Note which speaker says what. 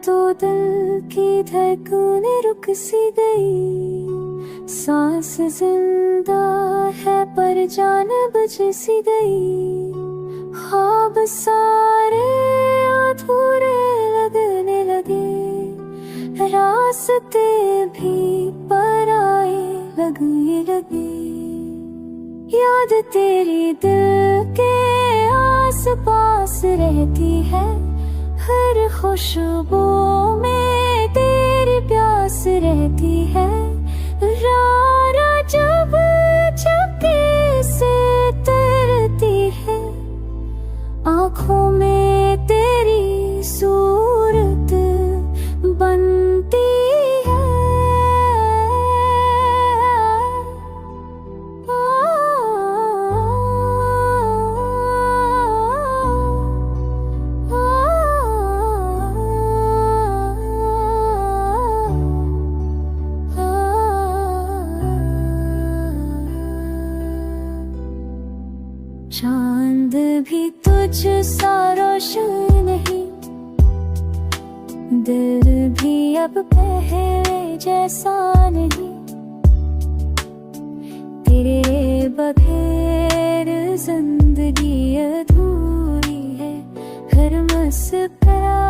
Speaker 1: तो दिल की धड़कनें रुक सी गई, सांस जिंदा है पर जान बुझ सी गई। ख्वाब सारे अधूरे लगने लगे, रास्ते भी पराए लगने लगे। याद तेरी दिल के आस पास रहती है, हर खुशबू में तेरी प्यास रहती है। रारा जब चुपके से तरती है, आँखों में तेरी सूरत बनती है। चांद भी तुझ सा रोशन नहीं, दिल भी अब पहले जैसा नहीं। तेरे बगैर जिंदगी अधूरी है, हर मुस्कुरा